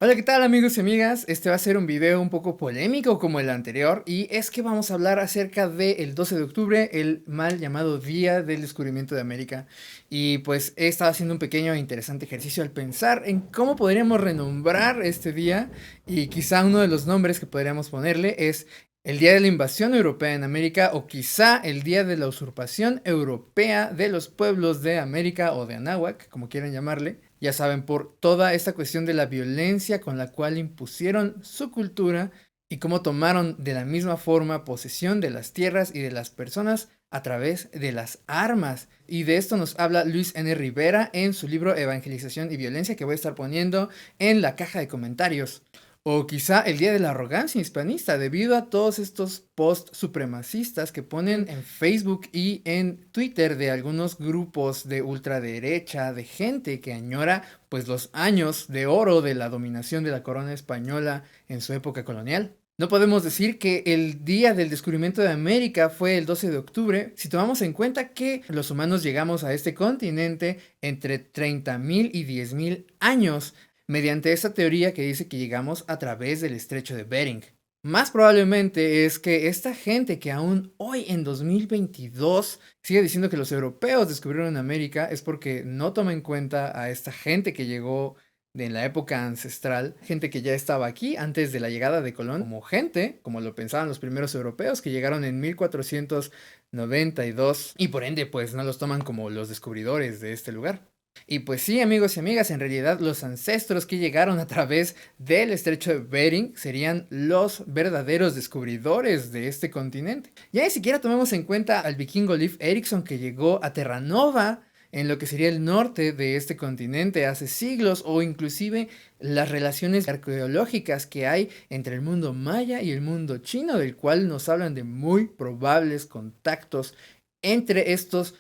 Hola, ¿qué tal amigos y amigas? Este va a ser un video un poco polémico como el anterior y es que vamos a hablar acerca del 12 de octubre, el mal llamado Día del Descubrimiento de América. Y pues he estado haciendo un pequeño e interesante ejercicio al pensar en cómo podríamos renombrar este día y quizá uno de los nombres que podríamos ponerle es el Día de la Invasión Europea en América o quizá el Día de la Usurpación Europea de los Pueblos de América o de Anáhuac, como quieran llamarle. Ya saben, por toda esta cuestión de la violencia con la cual impusieron su cultura y cómo tomaron de la misma forma posesión de las tierras y de las personas a través de las armas. Y de esto nos habla Luis N. Rivera en su libro Evangelización y Violencia, que voy a estar poniendo en la caja de comentarios. O quizá el día de la arrogancia hispanista, debido a todos estos posts supremacistas que ponen en Facebook y en Twitter de algunos grupos de ultraderecha, de gente que añora pues los años de oro de la dominación de la corona española en su época colonial. No podemos decir que el día del descubrimiento de América fue el 12 de octubre si tomamos en cuenta que los humanos llegamos a este continente entre 30.000 y 10.000 años mediante esta teoría que dice que llegamos a través del estrecho de Bering. Más probablemente es que esta gente que aún hoy en 2022 sigue diciendo que los europeos descubrieron América es porque no toma en cuenta a esta gente que llegó de la época ancestral, gente que ya estaba aquí antes de la llegada de Colón, como gente, como lo pensaban los primeros europeos que llegaron en 1492 y por ende pues no los toman como los descubridores de este lugar. Y pues sí, amigos y amigas, en realidad los ancestros que llegaron a través del estrecho de Bering serían los verdaderos descubridores de este continente. Ya ni siquiera tomemos en cuenta al vikingo Leif Erikson que llegó a Terranova en lo que sería el norte de este continente hace siglos, o inclusive las relaciones arqueológicas que hay entre el mundo maya y el mundo chino, del cual nos hablan de muy probables contactos entre estos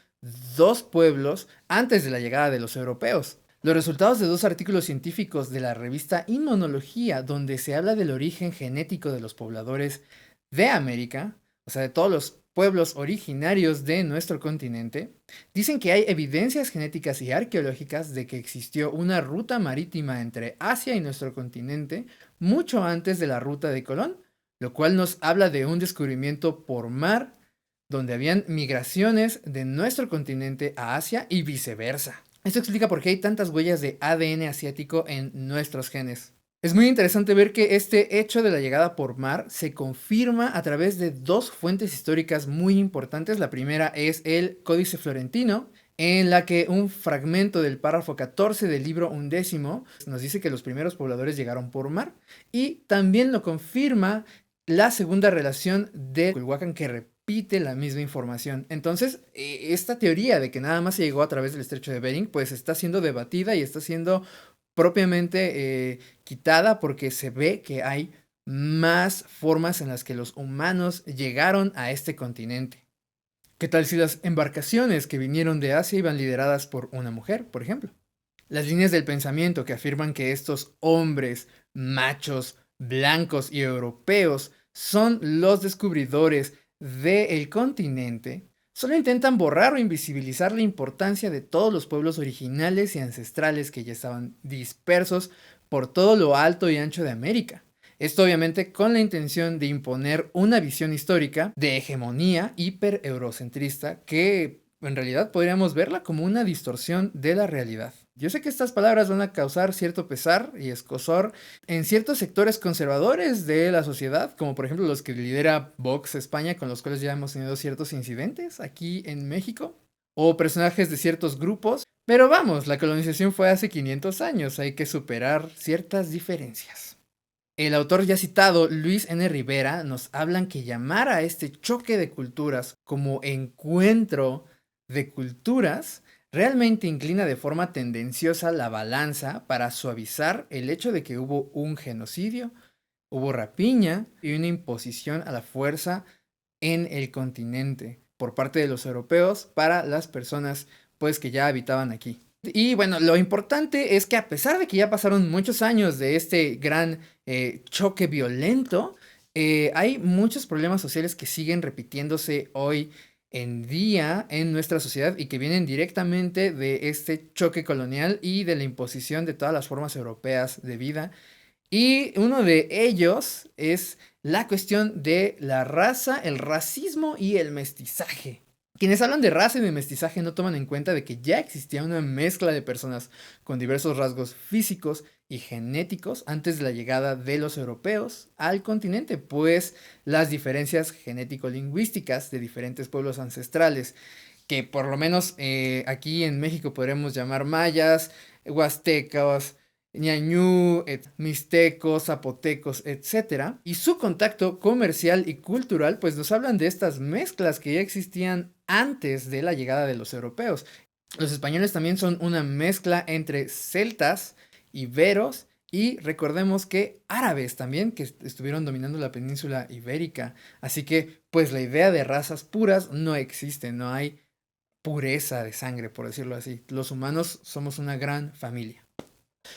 dos pueblos antes de la llegada de los europeos. Los resultados de dos artículos científicos de la revista Inmunología, donde se habla del origen genético de los pobladores de América, o sea, de todos los pueblos originarios de nuestro continente, dicen que hay evidencias genéticas y arqueológicas de que existió una ruta marítima entre Asia y nuestro continente mucho antes de la ruta de Colón, lo cual nos habla de un descubrimiento por mar donde habían migraciones de nuestro continente a Asia y viceversa. Esto explica por qué hay tantas huellas de ADN asiático en nuestros genes. Es muy interesante ver que este hecho de la llegada por mar se confirma a través de dos fuentes históricas muy importantes. La primera es el Códice Florentino, en la que un fragmento del párrafo 14 del libro undécimo nos dice que los primeros pobladores llegaron por mar, y también lo confirma la segunda relación de Culhuacan, que repite la misma información. Entonces, esta teoría de que nada más se llegó a través del estrecho de Bering, pues está siendo debatida y está siendo propiamente quitada porque se ve que hay más formas en las que los humanos llegaron a este continente. ¿Qué tal si las embarcaciones que vinieron de Asia iban lideradas por una mujer, por ejemplo? Las líneas del pensamiento que afirman que estos hombres machos, blancos y europeos son los descubridores del continente, solo intentan borrar o invisibilizar la importancia de todos los pueblos originales y ancestrales que ya estaban dispersos por todo lo alto y ancho de América. Esto obviamente con la intención de imponer una visión histórica de hegemonía hiper-eurocentrista que en realidad podríamos verla como una distorsión de la realidad. Yo sé que estas palabras van a causar cierto pesar y escozor en ciertos sectores conservadores de la sociedad, como por ejemplo los que lidera Vox España, con los cuales ya hemos tenido ciertos incidentes aquí en México, o personajes de ciertos grupos, pero vamos, la colonización fue hace 500 años, hay que superar ciertas diferencias. El autor ya citado, Luis N. Rivera, nos hablan que llamar a este choque de culturas como encuentro de culturas realmente inclina de forma tendenciosa la balanza para suavizar el hecho de que hubo un genocidio, hubo rapiña y una imposición a la fuerza en el continente por parte de los europeos para las personas pues que ya habitaban aquí. Y bueno, lo importante es que a pesar de que ya pasaron muchos años de este gran choque violento, hay muchos problemas sociales que siguen repitiéndose hoy en día en nuestra sociedad y que vienen directamente de este choque colonial y de la imposición de todas las formas europeas de vida Y uno de ellos es la cuestión de la raza, el racismo y el mestizaje. Quienes hablan de raza y de mestizaje no toman en cuenta de que ya existía una mezcla de personas con diversos rasgos físicos y genéticos antes de la llegada de los europeos al continente, pues las diferencias genético-lingüísticas de diferentes pueblos ancestrales, que por lo menos aquí en México podremos llamar mayas, huastecos, ñañú, mixtecos, zapotecos, etcétera, y su contacto comercial y cultural, pues nos hablan de estas mezclas que ya existían antes de la llegada de los europeos. Los españoles también son una mezcla entre celtas, iberos y recordemos que árabes también, que estuvieron dominando la península ibérica. Así que, pues la idea de razas puras no existe, no hay pureza de sangre, por decirlo así. Los humanos somos una gran familia.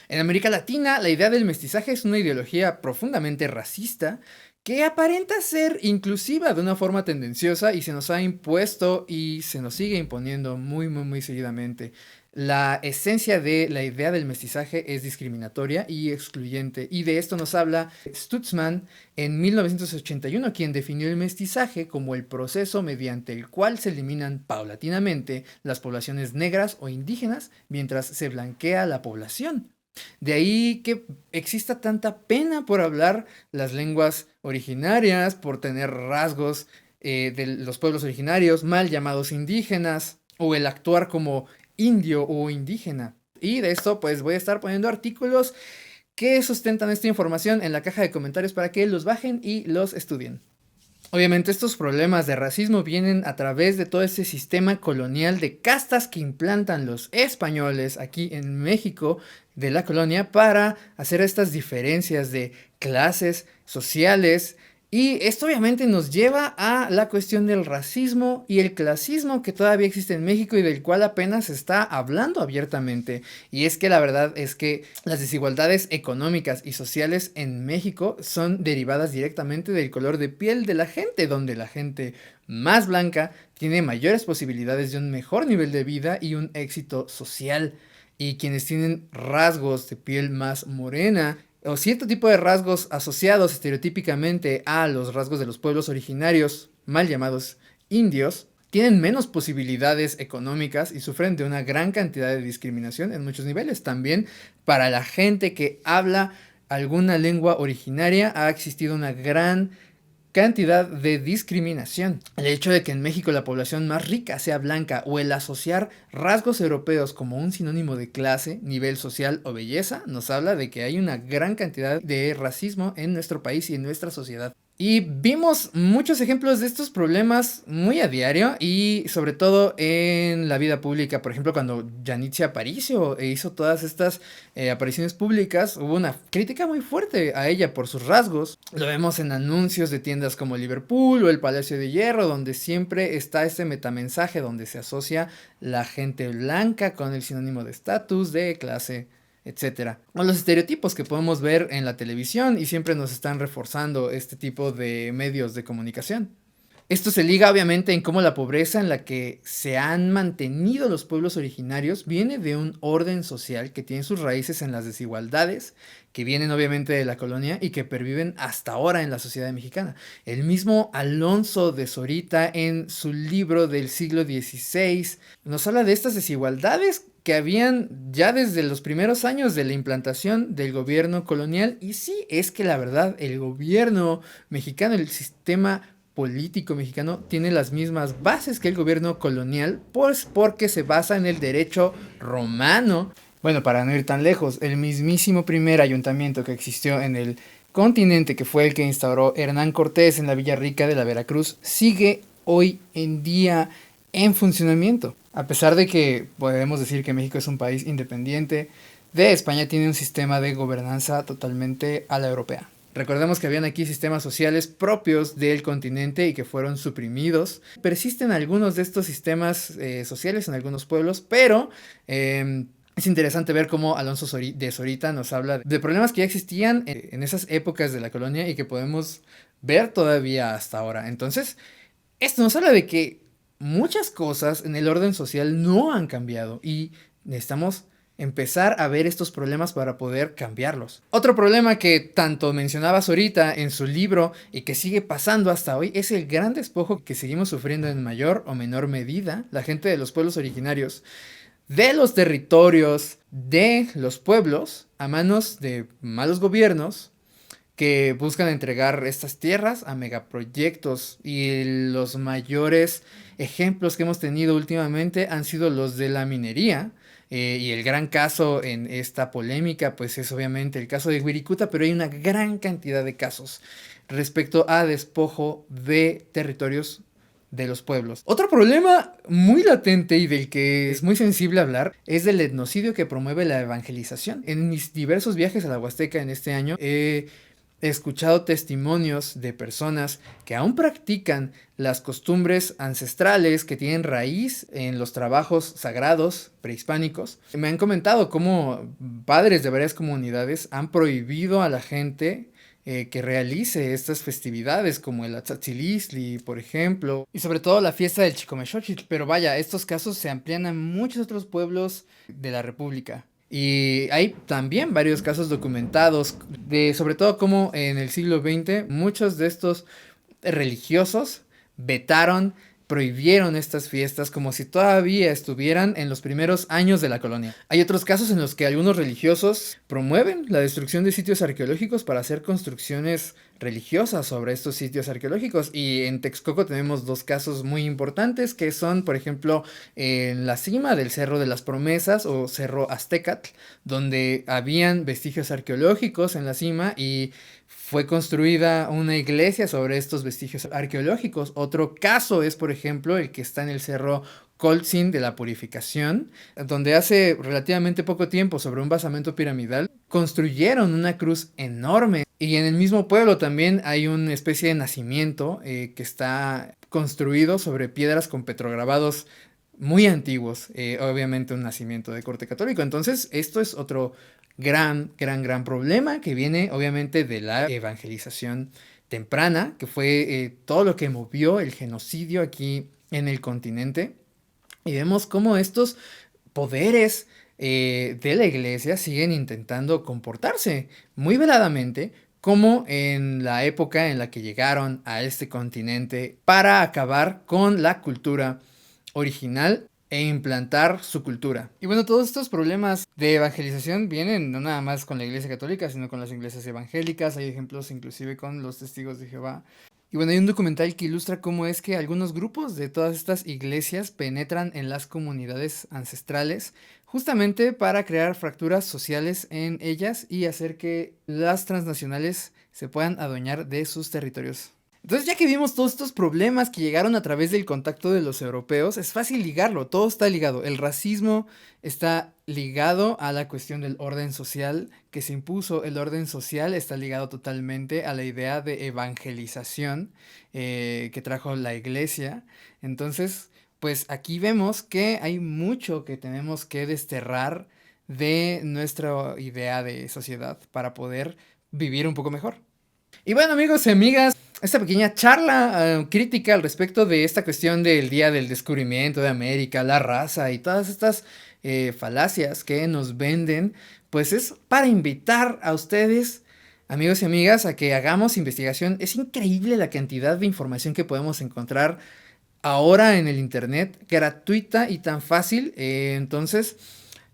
En América Latina, la idea del mestizaje es una ideología profundamente racista que aparenta ser inclusiva de una forma tendenciosa y se nos ha impuesto y se nos sigue imponiendo muy seguidamente. La esencia de la idea del mestizaje es discriminatoria y excluyente, y de esto nos habla Stutzman en 1981, quien definió el mestizaje como el proceso mediante el cual se eliminan paulatinamente las poblaciones negras o indígenas mientras se blanquea la población. De ahí que exista tanta pena por hablar las lenguas originarias, por tener rasgos de los pueblos originarios, mal llamados indígenas, o el actuar como indio o indígena. Y de esto pues voy a estar poniendo artículos que sustentan esta información en la caja de comentarios para que los bajen y los estudien. Obviamente estos problemas de racismo vienen a través de todo ese sistema colonial de castas que implantan los españoles aquí en México de la colonia para hacer estas diferencias de clases sociales. Y esto obviamente nos lleva a la cuestión del racismo y el clasismo que todavía existe en México y del cual apenas se está hablando abiertamente. Y es que la verdad es que las desigualdades económicas y sociales en México son derivadas directamente del color de piel de la gente, donde la gente más blanca tiene mayores posibilidades de un mejor nivel de vida y un éxito social. Y quienes tienen rasgos de piel más morena o cierto tipo de rasgos asociados estereotípicamente a los rasgos de los pueblos originarios, mal llamados indios, tienen menos posibilidades económicas y sufren de una gran cantidad de discriminación en muchos niveles. También para la gente que habla alguna lengua originaria ha existido una gran cantidad de discriminación. El hecho de que en México la población más rica sea blanca o el asociar rasgos europeos como un sinónimo de clase, nivel social o belleza nos habla de que hay una gran cantidad de racismo en nuestro país y en nuestra sociedad. Y vimos muchos ejemplos de estos problemas muy a diario y sobre todo en la vida pública. Por ejemplo, cuando Yanitzia Aparicio hizo todas estas apariciones públicas, hubo una crítica muy fuerte a ella por sus rasgos. Lo vemos en anuncios de tiendas como Liverpool o el Palacio de Hierro, donde siempre está este metamensaje donde se asocia la gente blanca con el sinónimo de estatus, de clase, etcétera. O los estereotipos que podemos ver en la televisión y siempre nos están reforzando este tipo de medios de comunicación. Esto se liga obviamente en cómo la pobreza en la que se han mantenido los pueblos originarios viene de un orden social que tiene sus raíces en las desigualdades que vienen obviamente de la colonia y que perviven hasta ahora en la sociedad mexicana. El mismo Alonso de Zorita en su libro del siglo XVI nos habla de estas desigualdades que habían ya desde los primeros años de la implantación del gobierno colonial. Y sí, es que la verdad, el gobierno mexicano, el sistema político mexicano tiene las mismas bases que el gobierno colonial, pues porque se basa en el derecho romano. Bueno, para no ir tan lejos, el mismísimo primer ayuntamiento que existió en el continente, que fue el que instauró Hernán Cortés en la Villa Rica de la Veracruz, sigue hoy en día en funcionamiento. A pesar de que podemos decir que México es un país independiente de España, tiene un sistema de gobernanza totalmente a la europea. Recordemos que habían aquí sistemas sociales propios del continente y que fueron suprimidos. Persisten algunos de estos sistemas sociales en algunos pueblos, pero es interesante ver cómo Alonso de Zorita nos habla de problemas que ya existían en esas épocas de la colonia y que podemos ver todavía hasta ahora. Entonces, esto nos habla de que muchas cosas en el orden social no han cambiado y necesitamos empezar a ver estos problemas para poder cambiarlos. Otro problema que tanto mencionabas ahorita en su libro y que sigue pasando hasta hoy es el gran despojo que seguimos sufriendo en mayor o menor medida la gente de los pueblos originarios de los territorios de los pueblos a manos de malos gobiernos que buscan entregar estas tierras a megaproyectos, y los mayores ejemplos que hemos tenido últimamente han sido los de la minería. Y el gran caso en esta polémica pues es obviamente el caso de Wirikuta, pero hay una gran cantidad de casos respecto a despojo de territorios de los pueblos. Otro problema muy latente y del que es muy sensible hablar es del etnocidio que promueve la evangelización. En mis diversos viajes a la Huasteca en este año he escuchado testimonios de personas que aún practican las costumbres ancestrales que tienen raíz en los trabajos sagrados prehispánicos. Me han comentado cómo padres de varias comunidades han prohibido a la gente que realice estas festividades como el Atzatzilistli, por ejemplo, y sobre todo la fiesta del Chicomechochitl. Pero vaya, estos casos se amplían a muchos otros pueblos de la República. Y hay también varios casos documentados de sobre todo cómo en el siglo XX muchos de estos religiosos vetaron, prohibieron estas fiestas como si todavía estuvieran en los primeros años de la colonia. Hay otros casos en los que algunos religiosos promueven la destrucción de sitios arqueológicos para hacer construcciones religiosas sobre estos sitios arqueológicos, y en Texcoco tenemos dos casos muy importantes que son, por ejemplo, en la cima del Cerro de las Promesas o Cerro Aztecatl, donde habían vestigios arqueológicos en la cima y fue construida una iglesia sobre estos vestigios arqueológicos. Otro caso es, por ejemplo, el que está en el Cerro Coltzin de la Purificación, donde hace relativamente poco tiempo, sobre un basamento piramidal, construyeron una cruz enorme. Y en el mismo pueblo también hay una especie de nacimiento que está construido sobre piedras con petrograbados muy antiguos, obviamente un nacimiento de corte católico. Entonces esto es otro gran problema que viene obviamente de la evangelización temprana, que fue todo lo que movió el genocidio aquí en el continente. Y vemos cómo estos poderes de la iglesia siguen intentando comportarse muy veladamente como en la época en la que llegaron a este continente para acabar con la cultura original e implantar su cultura. Y bueno, todos estos problemas de evangelización vienen no nada más con la Iglesia Católica, sino con las iglesias evangélicas. Hay ejemplos inclusive con los Testigos de Jehová. Y bueno, hay un documental que ilustra cómo es que algunos grupos de todas estas iglesias penetran en las comunidades ancestrales justamente para crear fracturas sociales en ellas y hacer que las transnacionales se puedan adueñar de sus territorios. Entonces, ya que vimos todos estos problemas que llegaron a través del contacto de los europeos, es fácil ligarlo, todo está ligado. El racismo está ligado a la cuestión del orden social que se impuso. El orden social está ligado totalmente a la idea de evangelización que trajo la iglesia. Entonces, pues aquí vemos que hay mucho que tenemos que desterrar de nuestra idea de sociedad para poder vivir un poco mejor. Y bueno, amigos y amigas, esta pequeña charla crítica al respecto de esta cuestión del día del descubrimiento de América, la raza y todas estas falacias que nos venden, pues es para invitar a ustedes, amigos y amigas, a que hagamos investigación. Es increíble la cantidad de información que podemos encontrar ahora en el internet, gratuita y tan fácil. Entonces,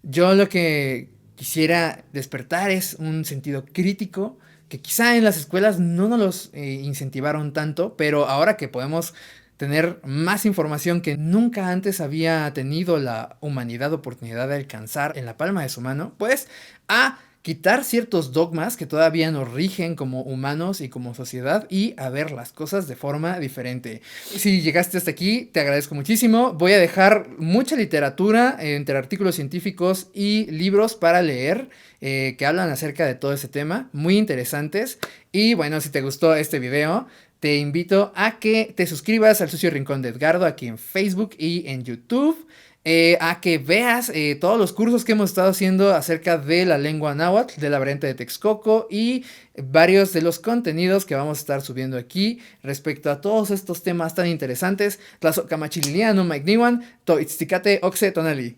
yo lo que quisiera despertar es un sentido crítico que quizá en las escuelas no nos los incentivaron tanto, pero ahora que podemos tener más información que nunca antes había tenido la humanidad oportunidad de alcanzar en la palma de su mano, pues a quitar ciertos dogmas que todavía nos rigen como humanos y como sociedad y a ver las cosas de forma diferente. Si llegaste hasta aquí, te agradezco muchísimo. Voy a dejar mucha literatura entre artículos científicos y libros para leer que hablan acerca de todo ese tema, muy interesantes. Y bueno, si te gustó este video, te invito a que te suscribas al Sucio Rincón de Edgardo aquí en Facebook y en YouTube. A que veas todos los cursos que hemos estado haciendo acerca de la lengua náhuatl, de la variante de Texcoco y varios de los contenidos que vamos a estar subiendo aquí respecto a todos estos temas tan interesantes. Tlazohcamachilinia no maicniuan, toitzticate oxe tonali.